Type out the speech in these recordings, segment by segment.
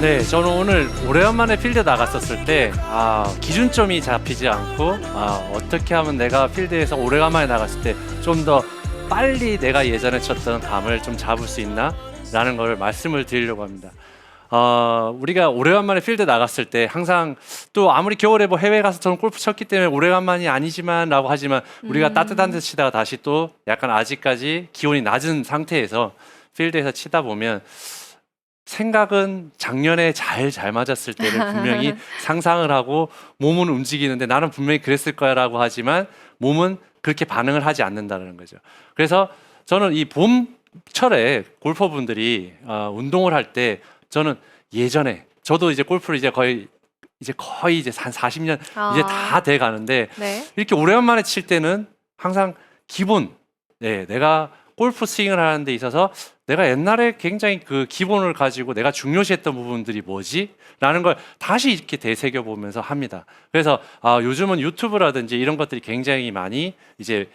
네, 저는 오늘 오래간만에 필드 나갔었을 때 기준점이 잡히지 않고 어떻게 하면 내가 필드에서 오래간만에 나갔을 때 좀 더 빨리 내가 예전에 쳤던 감을 좀 잡을 수 있나? 라는 걸 말씀을 드리려고 합니다. 우리가 오래간만에 필드 나갔을 때 항상 또 아무리 겨울에 뭐 해외 가서 저는 골프 쳤기 때문에 오래간만이 아니지만 라고 하지만 우리가 따뜻한 데서 치다가 다시 또 약간 아직까지 기온이 낮은 상태에서 필드에서 치다 보면 생각은 작년에 잘 맞았을 때를 분명히 상상을 하고 몸은 움직이는데 나는 분명히 그랬을 거야라고 하지만 몸은 그렇게 반응을 하지 않는다는 거죠. 그래서 저는 이 봄철에 골퍼분들이 운동을 할 때 저는 예전에 저도 이제 골프를 이제 거의 이제 한 40년 이제 다 돼 가는데 네. 이렇게 오래간만에 칠 때는 항상 기본, 내가 골프 스윙을 하는 데 있어서 내가 옛날에 굉장히 그 기본을 가지고 내가 중요시했던 부분들이 뭐지? 라는 걸 다시 이렇게 되새겨 보면서 합니다. 그래서 요즘은 유튜브라든지 이런 것들이 굉장히 많이 이제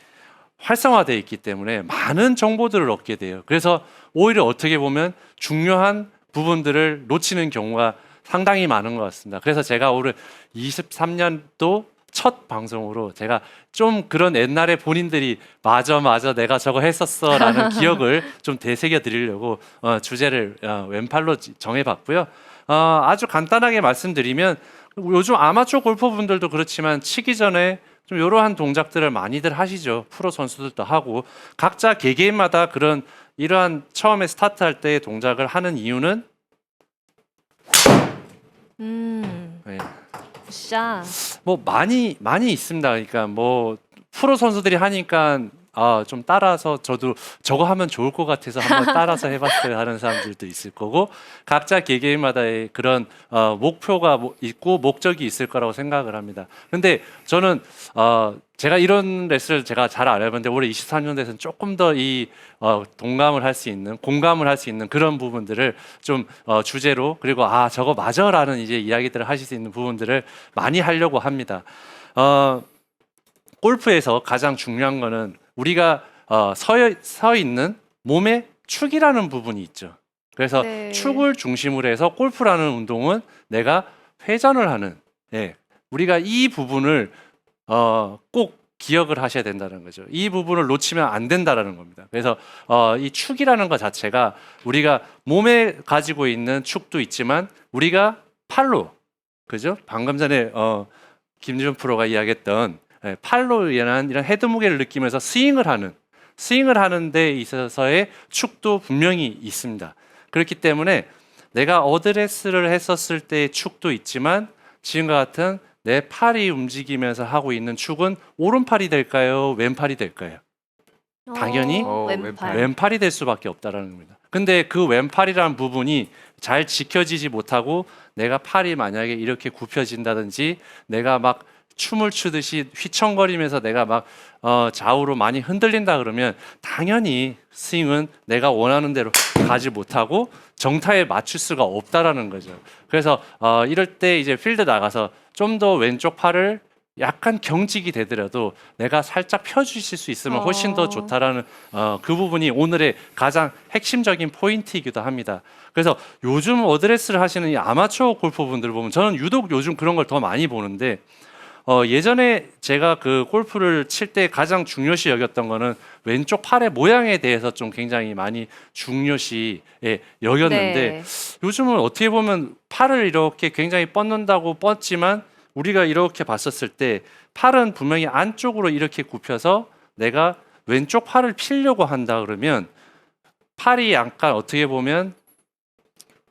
활성화되어 있기 때문에 많은 정보들을 얻게 돼요. 그래서 오히려 어떻게 보면 중요한 부분들을 놓치는 경우가 상당히 많은 것 같습니다. 그래서 제가 올해 23년도 첫 방송으로 제가 좀 그런 옛날에 본인들이 맞아 내가 저거 했었어라는 기억을 좀 되새겨 드리려고 주제를 왼팔로 정해봤고요. 아주 간단하게 말씀드리면 요즘 아마추어 골퍼분들도 그렇지만 치기 전에 좀 이러한 동작들을 많이들 하시죠. 프로 선수들도 하고 각자 개개인마다 이러한 처음에 스타트할 때의 동작을 하는 이유는 네. 샷. 뭐 많이 있습니다. 그러니까 뭐 프로 선수들이 하니까 좀 따라서 저도 저거 하면 좋을 것 같아서 한번 따라서 해봤어요 하는 사람들도 있을 거고 각자 개개인마다의 그런 목표가 있고 목적이 있을 거라고 생각을 합니다. 근데 저는 제가 이런 레슨을 제가 잘 안 해봤는데 올해 23년도에서는 조금 더 이 공감을 할 수 있는 그런 부분들을 좀 주제로 그리고 저거 맞아라는 이제 이야기들을 하실 수 있는 부분들을 많이 하려고 합니다. 골프에서 가장 중요한 거는 우리가 서 있는 몸의 축이라는 부분이 있죠. 그래서 네. 축을 중심으로 해서 골프라는 운동은 내가 회전을 하는 우리가 이 부분을 꼭 기억을 하셔야 된다는 거죠. 이 부분을 놓치면 안 된다라는 겁니다. 그래서 이 축이라는 것 자체가 우리가 몸에 가지고 있는 축도 있지만 우리가 팔로 그죠? 방금 전에 김지훈 프로가 이야기했던 팔로 인한 이런 헤드 무게를 느끼면서 스윙을 하는 데 있어서의 축도 분명히 있습니다. 그렇기 때문에 내가 어드레스를 했었을 때의 축도 있지만 지금과 같은 내 팔이 움직이면서 하고 있는 축은 오른팔이 될까요? 왼팔이 될까요? 당연히 왼팔. 왼팔이 될 수밖에 없다라는 겁니다. 근데 그 왼팔이라는 부분이 잘 지켜지지 못하고 내가 팔이 만약에 이렇게 굽혀진다든지 내가 막 춤을 추듯이 휘청거리면서 내가 막 좌우로 많이 흔들린다 그러면 당연히 스윙은 내가 원하는 대로 가지 못하고 정타에 맞출 수가 없다라는 거죠. 그래서 이럴 때 이제 필드 나가서 좀 더 왼쪽 팔을 약간 경직이 되더라도 내가 살짝 펴주실 수 있으면 훨씬 더 좋다라는 그 부분이 오늘의 가장 핵심적인 포인트이기도 합니다. 그래서 요즘 어드레스를 하시는 이 아마추어 골퍼분들 보면 저는 유독 요즘 그런 걸 더 많이 보는데 예전에 제가 그 골프를 칠 때 가장 중요시 여겼던 거는 왼쪽 팔의 모양에 대해서 좀 굉장히 많이 중요시 여겼는데 네. 요즘은 어떻게 보면 팔을 이렇게 굉장히 뻗는다고 뻗지만 우리가 이렇게 봤었을 때 팔은 분명히 안쪽으로 이렇게 굽혀서 내가 왼쪽 팔을 피려고 한다 그러면 팔이 약간 어떻게 보면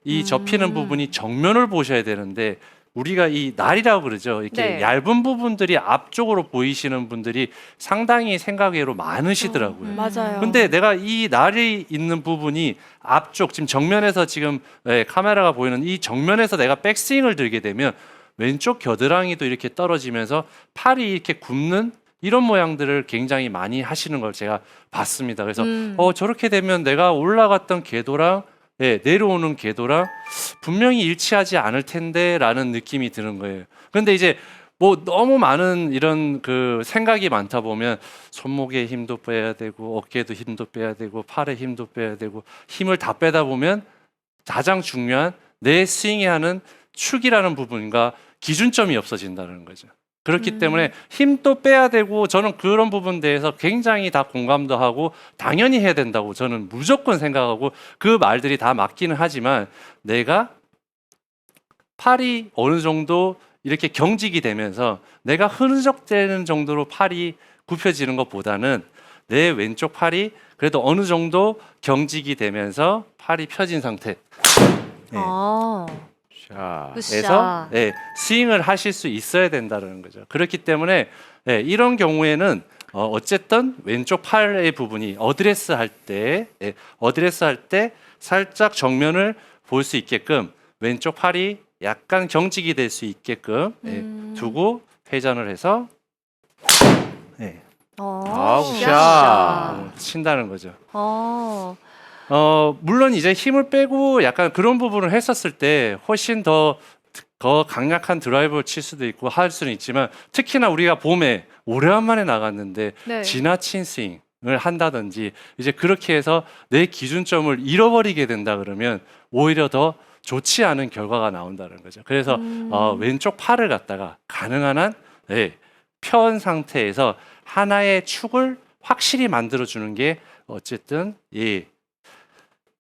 이 접히는 부분이 정면을 보셔야 되는데 우리가 이 날이라고 그러죠. 이렇게 네. 얇은 부분들이 앞쪽으로 보이시는 분들이 상당히 생각외로 많으시더라고요. 맞아요. 근데 내가 이 날이 있는 부분이 앞쪽 지금 정면에서 지금 카메라가 보이는 이 정면에서 내가 백스윙을 들게 되면 왼쪽 겨드랑이도 이렇게 떨어지면서 팔이 이렇게 굽는 이런 모양들을 굉장히 많이 하시는 걸 제가 봤습니다. 그래서 저렇게 되면 내가 올라갔던 궤도랑 내려오는 궤도랑 분명히 일치하지 않을 텐데라는 느낌이 드는 거예요. 근데 이제 뭐 너무 많은 이런 그 생각이 많다 보면 손목에 힘도 빼야 되고 어깨도 힘도 빼야 되고 팔에 힘도 빼야 되고 힘을 다 빼다 보면 가장 중요한 내 스윙에 하는 축이라는 부분과 기준점이 없어진다는 거죠. 그렇기 때문에 힘도 빼야 되고 저는 그런 부분에 대해서 굉장히 다 공감도 하고 당연히 해야 된다고 저는 무조건 생각하고 그 말들이 다 맞기는 하지만 내가 팔이 어느 정도 이렇게 경직이 되면서 내가 흐느적대는 정도로 팔이 굽혀지는 것보다는 내 왼쪽 팔이 그래도 어느 정도 경직이 되면서 팔이 펴진 상태. 네. 아, 자, 에서 굿샷. 스윙을 하실 수 있어야 된다는 거죠. 그렇기 때문에 이런 경우에는 어쨌든 왼쪽 팔의 부분이 어드레스 할 때, 살짝 정면을 볼 수 있게끔 왼쪽 팔이 약간 경직이 될 수 있게끔 두고 회전을 해서 굿샷. 친다는 거죠. 어, 물론 이제 힘을 빼고 약간 그런 부분을 했었을 때 훨씬 더 강력한 드라이브를 칠 수도 있고 할 수는 있지만 특히나 우리가 봄에 오래간만에 나갔는데 네. 지나친 스윙을 한다든지 이제 그렇게 해서 내 기준점을 잃어버리게 된다 그러면 오히려 더 좋지 않은 결과가 나온다는 거죠. 그래서 왼쪽 팔을 갖다가 가능한 한 편 상태에서 하나의 축을 확실히 만들어주는 게 어쨌든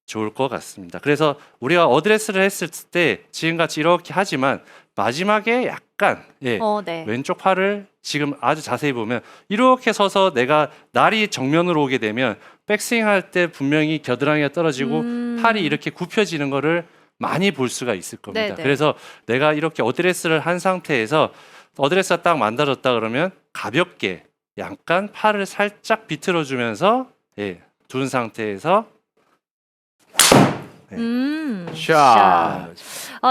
좋을 것 같습니다. 그래서 우리가 어드레스를 했을 때 지금같이 이렇게 하지만 마지막에 약간 네. 왼쪽 팔을 지금 아주 자세히 보면 이렇게 서서 내가 날이 정면으로 오게 되면 백스윙 할 때 분명히 겨드랑이가 떨어지고 팔이 이렇게 굽혀지는 거를 많이 볼 수가 있을 겁니다. 네네. 그래서 내가 이렇게 어드레스를 한 상태에서 어드레스가 딱 만들어졌다 그러면 가볍게 약간 팔을 살짝 비틀어 주면서 둔 상태에서 샷.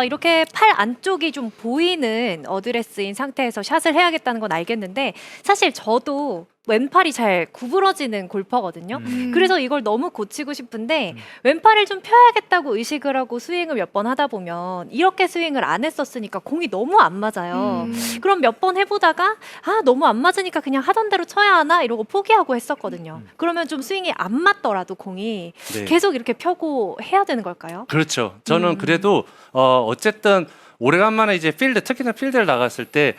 이렇게 팔 안쪽이 좀 보이는 어드레스인 상태에서 샷을 해야겠다는 건 알겠는데 사실 저도 왼팔이 잘 구부러지는 골퍼거든요. 그래서 이걸 너무 고치고 싶은데 왼팔을 좀 펴야겠다고 의식을 하고 스윙을 몇 번 하다 보면 이렇게 스윙을 안 했었으니까 공이 너무 안 맞아요. 그럼 몇 번 해보다가 너무 안 맞으니까 그냥 하던 대로 쳐야 하나 이러고 포기하고 했었거든요. 그러면 좀 스윙이 안 맞더라도 공이 계속 이렇게 펴고 해야 되는 걸까요? 그렇죠. 저는 그래도 어쨌든 오래간만에 이제 특히나 필드를 나갔을 때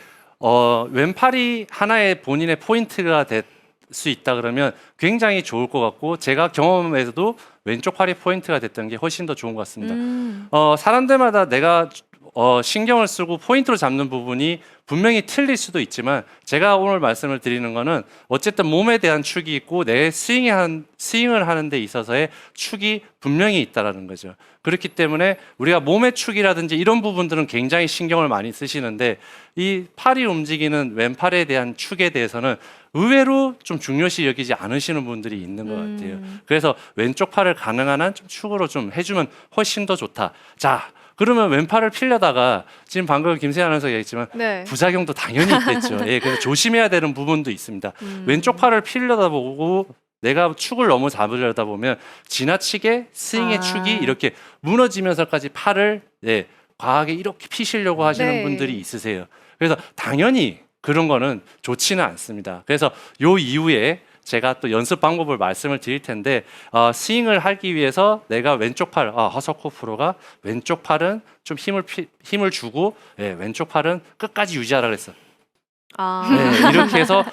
왼팔이 하나의 본인의 포인트가 될 수 있다 그러면 굉장히 좋을 것 같고 제가 경험에서도 왼쪽 팔이 포인트가 됐던 게 훨씬 더 좋은 것 같습니다. 사람들마다 내가 신경을 쓰고 포인트로 잡는 부분이 분명히 틀릴 수도 있지만 제가 오늘 말씀을 드리는 거는 어쨌든 몸에 대한 축이 있고 내 스윙을 하는 데 있어서의 축이 분명히 있다라는 거죠. 그렇기 때문에 우리가 몸의 축이라든지 이런 부분들은 굉장히 신경을 많이 쓰시는데 이 팔이 움직이는 왼팔에 대한 축에 대해서는 의외로 좀 중요시 여기지 않으시는 분들이 있는 것 같아요. 그래서 왼쪽 팔을 가능한 한 좀 축으로 좀 해주면 훨씬 더 좋다. 자, 그러면 왼팔을 필려다가 지금 방금 김세현 아나운서가 얘기했지만 부작용도 당연히 있겠죠. 그래서 조심해야 되는 부분도 있습니다. 왼쪽 팔을 필려다 보고 내가 축을 너무 잡으려다 보면 지나치게 스윙의 축이 이렇게 무너지면서까지 팔을 과하게 이렇게 피시려고 하시는 분들이 있으세요. 그래서 당연히 그런 거는 좋지는 않습니다. 그래서 요 이후에 제가 또 연습 방법을 말씀을 드릴 텐데 스윙을 하기 위해서 내가 왼쪽 팔, 허석호 프로가 왼쪽 팔은 좀 힘을 주고 왼쪽 팔은 끝까지 유지하라 그랬어. 이렇게 해서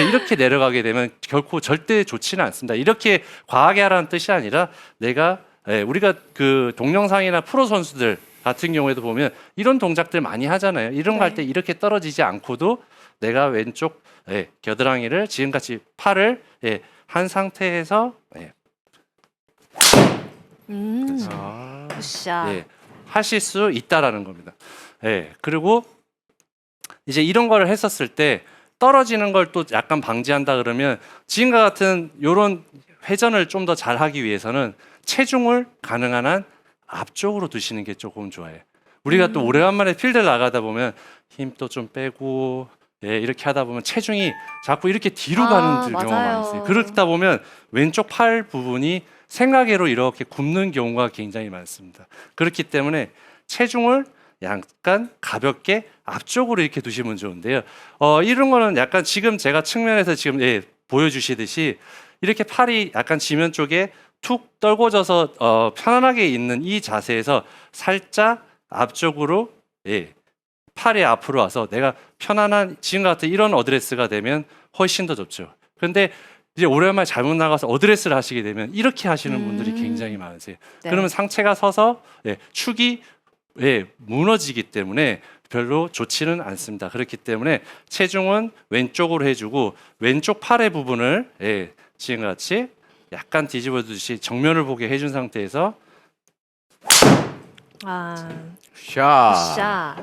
이렇게 내려가게 되면 결코 절대 좋지는 않습니다. 이렇게 과하게 하라는 뜻이 아니라 내가 우리가 그 동영상이나 프로 선수들 같은 경우에도 보면 이런 동작들 많이 하잖아요. 이런 거 할 때 이렇게 떨어지지 않고도 내가 왼쪽 겨드랑이를 지금같이 팔을 한 상태에서 굿샷. 하실 수 있다라는 겁니다. 그리고 이제 이런 거를 했었을 때 떨어지는 걸 또 약간 방지한다 그러면 지금과 같은 이런 회전을 좀 더 잘하기 위해서는 체중을 가능한 한 앞쪽으로 두시는 게 조금 좋아요. 우리가 또 오래간만에 필드를 나가다 보면 힘도 좀 빼고 이렇게 하다 보면 체중이 자꾸 이렇게 뒤로 가는 경우가 많이 있어요. 그렇다 보면 왼쪽 팔 부분이 생각외로 이렇게 굽는 경우가 굉장히 많습니다. 그렇기 때문에 체중을 약간 가볍게 앞쪽으로 이렇게 두시면 좋은데요. 이런 거는 약간 지금 제가 측면에서 지금 보여주시듯이 이렇게 팔이 약간 지면 쪽에 툭 떨궈져서 편안하게 있는 이 자세에서 살짝 앞쪽으로 팔이 앞으로 와서 내가 편안한 지금 같은 이런 어드레스가 되면 훨씬 더 좋죠. 근데 이제 오랜만에 잘못 나가서 어드레스를 하시게 되면 이렇게 하시는 분들이 굉장히 많으세요. 네. 그러면 상체가 서서 축이 무너지기 때문에 별로 좋지는 않습니다. 그렇기 때문에 체중은 왼쪽으로 해주고 왼쪽 팔의 부분을 지금 같이 약간 뒤집어 주듯이 정면을 보게 해준 상태에서 샷. 샷.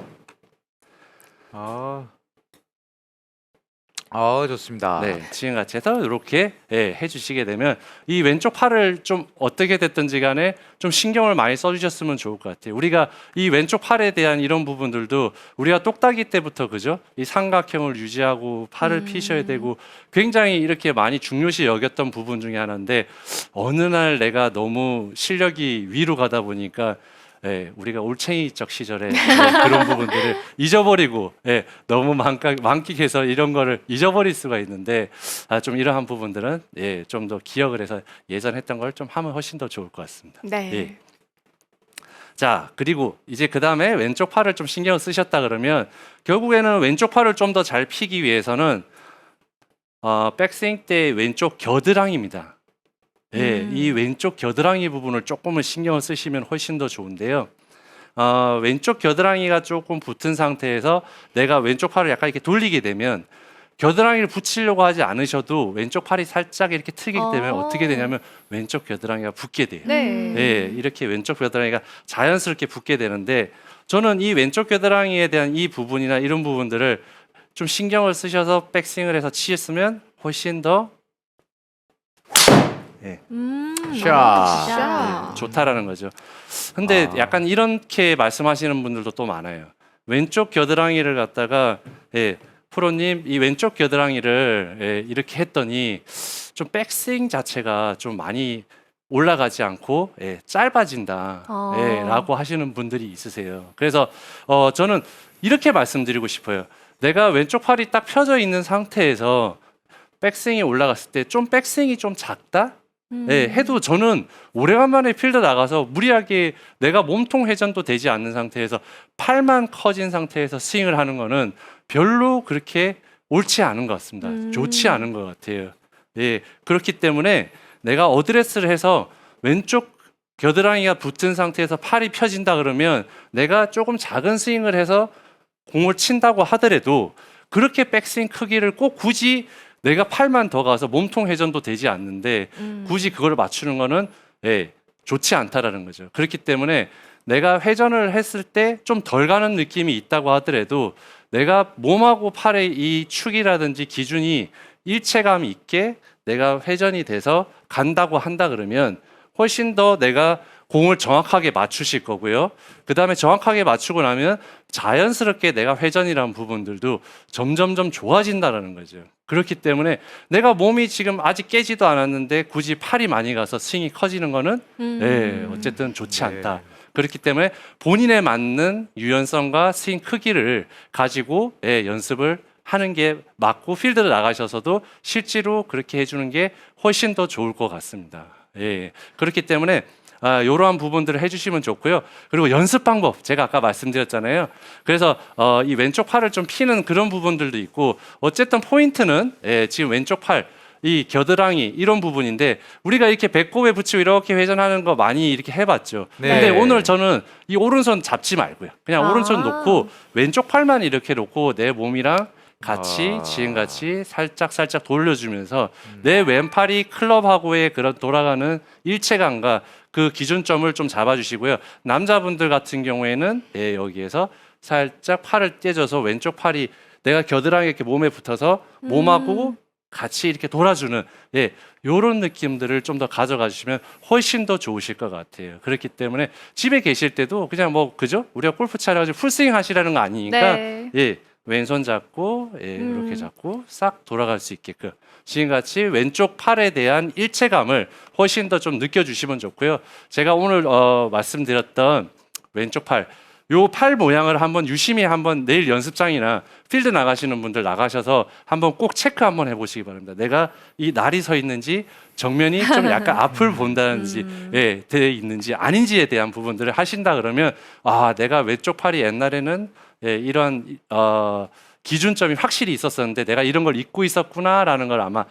좋습니다. 네, 지금 같이 해서 이렇게 해주시게 되면 이 왼쪽 팔을 좀 어떻게 됐든지 간에 좀 신경을 많이 써주셨으면 좋을 것 같아요. 우리가 이 왼쪽 팔에 대한 이런 부분들도 우리가 똑딱이 때부터 그죠? 이 삼각형을 유지하고 팔을 피셔야 되고 굉장히 이렇게 많이 중요시 여겼던 부분 중에 하나인데 어느 날 내가 너무 실력이 위로 가다 보니까 우리가 올챙이적 시절에 그런 부분들을 잊어버리고 너무 만끽해서 이런 거를 잊어버릴 수가 있는데 좀 이러한 부분들은 좀 더 기억을 해서 예전 했던 걸 좀 하면 훨씬 더 좋을 것 같습니다. 네. 자, 그리고 이제 그 다음에 왼쪽 팔을 좀 신경을 쓰셨다 그러면 결국에는 왼쪽 팔을 좀 더 잘 피기 위해서는 백스윙 때 왼쪽 겨드랑이입니다. 이 왼쪽 겨드랑이 부분을 조금은 신경을 쓰시면 훨씬 더 좋은데요. 왼쪽 겨드랑이가 조금 붙은 상태에서 내가 왼쪽 팔을 약간 이렇게 돌리게 되면 겨드랑이를 붙이려고 하지 않으셔도 왼쪽 팔이 살짝 이렇게 트이기 때문에 어떻게 되냐면 왼쪽 겨드랑이가 붙게 돼요. 네. 이렇게 왼쪽 겨드랑이가 자연스럽게 붙게 되는데 저는 이 왼쪽 겨드랑이에 대한 이 부분이나 이런 부분들을 좀 신경을 쓰셔서 백스윙을 해서 치셨으면 훨씬 더 샷. 좋다라는 거죠. 근데 약간 이렇게 말씀하시는 분들도 또 많아요. 왼쪽 겨드랑이를 갖다가 프로님 이 왼쪽 겨드랑이를 이렇게 했더니 좀 백스윙 자체가 좀 많이 올라가지 않고 짧아진다 라고 하시는 분들이 있으세요. 그래서 저는 이렇게 말씀드리고 싶어요. 내가 왼쪽 팔이 딱 펴져 있는 상태에서 백스윙이 올라갔을 때 좀 백스윙이 좀 작다? 해도 저는 오래간만에 필드 나가서 무리하게 내가 몸통 회전도 되지 않는 상태에서 팔만 커진 상태에서 스윙을 하는 거는 별로 그렇게 옳지 않은 것 같습니다. 좋지 않은 것 같아요. 그렇기 때문에 내가 어드레스를 해서 왼쪽 겨드랑이가 붙은 상태에서 팔이 펴진다 그러면 내가 조금 작은 스윙을 해서 공을 친다고 하더라도 그렇게 백스윙 크기를 꼭 굳이 내가 팔만 더 가서 몸통 회전도 되지 않는데 굳이 그걸 맞추는 거는 좋지 않다라는 거죠. 그렇기 때문에 내가 회전을 했을 때 좀 덜 가는 느낌이 있다고 하더라도 내가 몸하고 팔의 이 축이라든지 기준이 일체감 있게 내가 회전이 돼서 간다고 한다 그러면 훨씬 더 내가 공을 정확하게 맞추실 거고요. 그 다음에 정확하게 맞추고 나면 자연스럽게 내가 회전이라는 부분들도 점점점 좋아진다는 거죠. 그렇기 때문에 내가 몸이 지금 아직 깨지도 않았는데 굳이 팔이 많이 가서 스윙이 커지는 거는 어쨌든 좋지 않다. 그렇기 때문에 본인에 맞는 유연성과 스윙 크기를 가지고 연습을 하는 게 맞고 필드를 나가셔서도 실제로 그렇게 해주는 게 훨씬 더 좋을 것 같습니다. 그렇기 때문에 이러한 부분들을 해주시면 좋고요. 그리고 연습 방법 제가 아까 말씀드렸잖아요. 그래서 이 왼쪽 팔을 좀 피는 그런 부분들도 있고 어쨌든 포인트는 지금 왼쪽 팔 이 겨드랑이 이런 부분인데 우리가 이렇게 배꼽에 붙이고 이렇게 회전하는 거 많이 이렇게 해봤죠. 근데 오늘 저는 이 오른손 잡지 말고요. 그냥 오른손 놓고 왼쪽 팔만 이렇게 놓고 내 몸이랑 같이 지금같이 살짝 돌려주면서 내 왼팔이 클럽하고의 그런 돌아가는 일체감과 그 기준점을 좀 잡아주시고요. 남자분들 같은 경우에는 여기에서 살짝 팔을 떼줘서 왼쪽 팔이 내가 겨드랑이 이렇게 몸에 붙어서 몸하고 같이 이렇게 돌아주는 요런 느낌들을 좀 더 가져가 주시면 훨씬 더 좋으실 것 같아요. 그렇기 때문에 집에 계실 때도 그냥 뭐 그죠? 우리가 골프 차려가지고 풀스윙 하시라는 거 아니니까 왼손 잡고 이렇게 잡고 싹 돌아갈 수 있게끔 지금같이 왼쪽 팔에 대한 일체감을 훨씬 더 좀 느껴주시면 좋고요. 제가 오늘 말씀드렸던 왼쪽 팔 요 팔 모양을 한번 유심히 한번 내일 연습장이나 필드 나가시는 분들 나가셔서 한번 꼭 체크 한번 해보시기 바랍니다. 내가 이 날이 서 있는지 정면이 좀 약간 앞을 본다든지 예, 돼 있는지 아닌지에 대한 부분들을 하신다 그러면 아 내가 왼쪽 팔이 옛날에는 예, 이런 기준점이 확실히 있었었는데 내가 이런 걸 잊고 있었구나라는 걸 아마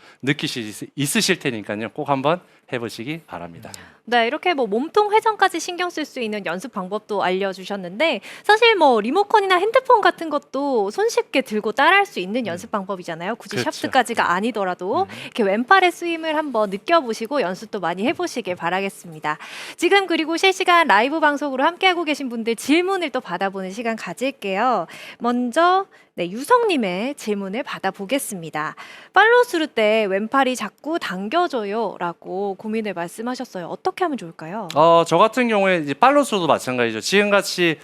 있으실 테니까요. 꼭 한번 해보시기 바랍니다. 네, 이렇게 뭐 몸통 회전까지 신경 쓸 수 있는 연습 방법도 알려주셨는데 사실 뭐 리모컨이나 핸드폰 같은 것도 손쉽게 들고 따라할 수 있는 연습 방법이잖아요. 굳이 그렇죠. 샤프트까지가 아니더라도 이렇게 왼팔의 스윙을 한번 느껴보시고 연습도 많이 해보시길 바라겠습니다. 지금 그리고 실시간 라이브 방송으로 함께하고 계신 분들 질문을 또 받아보는 시간 가질게요. 먼저 네, 유성님의 질문을 받아보겠습니다. 팔로우스루 때 왼팔이 자꾸 당겨져요라고 고민을 말씀하셨어요. 어떻게 하면 좋을까요? 저 같은 경우에 이제 팔로스도 마찬가지죠. 지금같이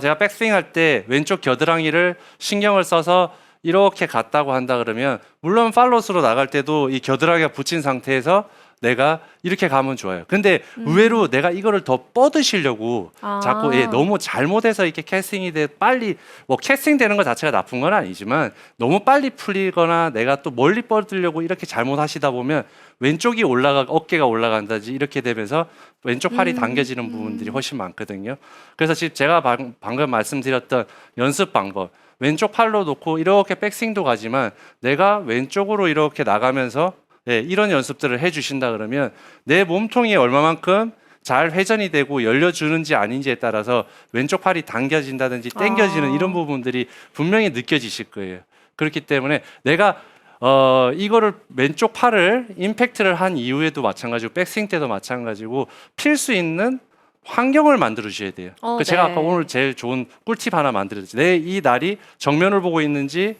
제가 백스윙 할 때 왼쪽 겨드랑이를 신경을 써서 이렇게 갔다고 한다 그러면 물론 팔로스로 나갈 때도 이 겨드랑이가 붙인 상태에서 내가 이렇게 가면 좋아요. 근데 의외로 내가 이거를 더 뻗으시려고 자꾸 너무 잘못해서 이렇게 캐스팅이 돼 빨리 뭐 캐스팅 되는 것 자체가 나쁜 건 아니지만 너무 빨리 풀리거나 내가 또 멀리 뻗으려고 이렇게 잘못하시다 보면 왼쪽이 어깨가 올라간다지 이렇게 되면서 왼쪽 팔이 당겨지는 부분들이 훨씬 많거든요. 그래서 지금 제가 방금 말씀드렸던 연습 방법 왼쪽 팔로 놓고 이렇게 백스윙도 가지만 내가 왼쪽으로 이렇게 나가면서 이런 연습들을 해주신다 그러면 내 몸통이 얼마만큼 잘 회전이 되고 열려주는지 아닌지에 따라서 왼쪽 팔이 당겨진다든지 당겨지는 이런 부분들이 분명히 느껴지실 거예요. 그렇기 때문에 내가 이거를 왼쪽 팔을 임팩트를 한 이후에도 마찬가지고 백스윙 때도 마찬가지고 필 수 있는 환경을 만들어 주셔야 돼요. 제가 아까 오늘 제일 좋은 꿀팁 하나 만들었죠. 내 이 날이 정면을 보고 있는지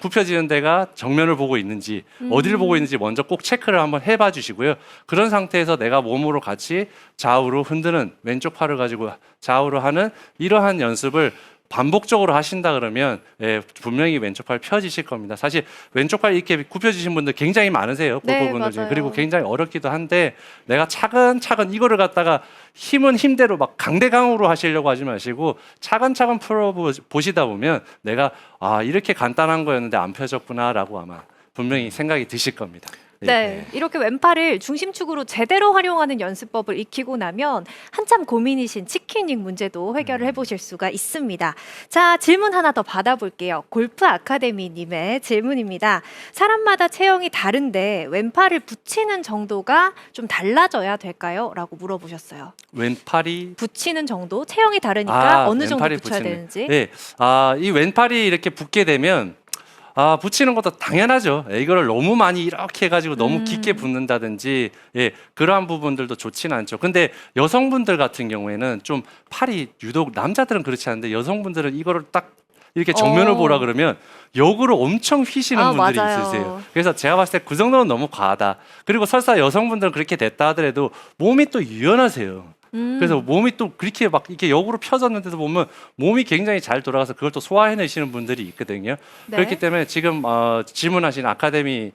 굽혀지는 데가 정면을 보고 있는지 어디를 보고 있는지 먼저 꼭 체크를 한번 해봐 주시고요. 그런 상태에서 내가 몸으로 같이 좌우로 흔드는 왼쪽 팔을 가지고 좌우로 하는 이러한 연습을 반복적으로 하신다 그러면 분명히 왼쪽 팔 펴지실 겁니다. 사실 왼쪽 팔 이렇게 굽혀지신 분들 굉장히 많으세요. 골퍼분들 중에. 그리고 굉장히 어렵기도 한데 내가 차근차근 이거를 갖다가 힘은 힘대로 막 강대강으로 하시려고 하지 마시고 차근차근 풀어보시다 보면 내가 이렇게 간단한 거였는데 안 펴졌구나라고 아마 분명히 생각이 드실 겁니다. 네, 이렇게 왼팔을 중심축으로 제대로 활용하는 연습법을 익히고 나면 한참 고민이신 치킨윙 문제도 해결을 해보실 수가 있습니다. 자, 질문 하나 더 받아볼게요. 골프 아카데미님의 질문입니다. 사람마다 체형이 다른데 왼팔을 붙이는 정도가 좀 달라져야 될까요? 라고 물어보셨어요. 왼팔이 붙이는 정도? 체형이 다르니까 어느 정도 왼팔이 붙여야 붙이는. 되는지. 네, 이 왼팔이 이렇게 붙게 되면 붙이는 것도 당연하죠. 이거를 너무 많이 이렇게 해가지고 너무 깊게 붙는다든지 그러한 부분들도 좋지는 않죠. 근데 여성분들 같은 경우에는 좀 팔이 유독 남자들은 그렇지 않은데 여성분들은 이거를 딱 이렇게 정면을 보라 그러면 역으로 엄청 휘시는 분들이 맞아요. 있으세요. 그래서 제가 봤을 때 그 정도는 너무 과하다. 그리고 설사 여성분들은 그렇게 됐다 하더라도 몸이 또 유연하세요. 그래서 몸이 또 그렇게 막 이렇게 역으로 펴졌는데도 보면 몸이 굉장히 잘 돌아가서 그걸 또 소화해내시는 분들이 있거든요. 네. 그렇기 때문에 지금 질문하신 아카데미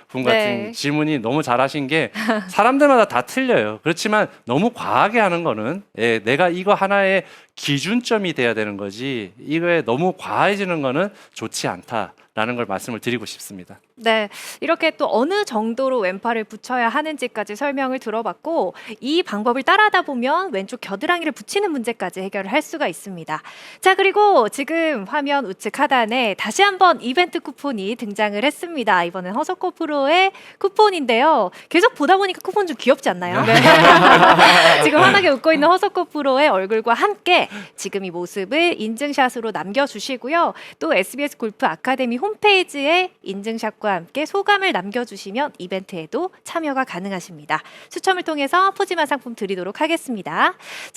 분 같은 질문이 너무 잘하신 게 사람들마다 다 틀려요. 그렇지만 너무 과하게 하는 거는 내가 이거 하나의 기준점이 돼야 되는 거지 이거에 너무 과해지는 거는 좋지 않다라는 걸 말씀을 드리고 싶습니다. 네, 이렇게 또 어느 정도로 왼팔을 붙여야 하는지까지 설명을 들어봤고 이 방법을 따라하다 보면 왼쪽 겨드랑이를 붙이는 문제까지 해결을 할 수가 있습니다. 자, 그리고 지금 화면 우측 하단에 다시 한번 이벤트 쿠폰이 등장을 했습니다. 이번엔 허석호 프로의 쿠폰인데요. 계속 보다 보니까 쿠폰 좀 귀엽지 않나요? 네. 지금 환하게 웃고 있는 허석호 프로의 얼굴과 함께 지금 이 모습을 인증샷으로 남겨주시고요. 또 SBS 골프 아카데미 홈페이지에 인증샷과 함께 소감을 남겨주시면 이벤트에도 참여가 가능하십니다. 추첨을 통해서 푸짐한 상품 드리도록 하겠습니다.